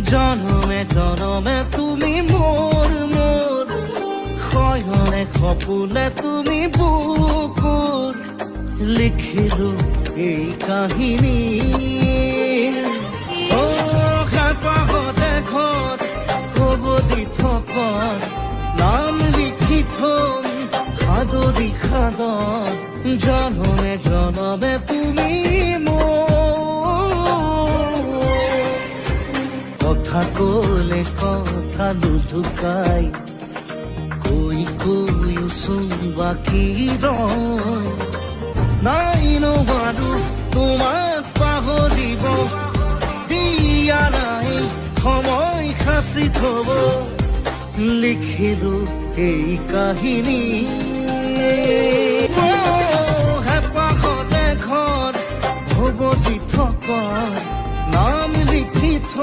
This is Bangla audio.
জনমে জনমে তুমি মোর মোর শয়নে সপোনে তুমি বুকুৰ লিখিলো এই কাহিনী হেঁপাহতে ঘৰ হ'ব দি থকা নাম লিখি থম সাদৰি সাদৰ জনমে জনমে তুমি কথা কলে কথা নুঢুকাই কৈ কৈ চোন বাকী ৰয় নাই নোৱাৰো তোমাক পাহৰিব দিয়া নাই সময় সাঁচি থব লিখিলো এই কাহিনী হেঁপাহতে ঘৰ হ'ব দি থকা নাম লিখি থ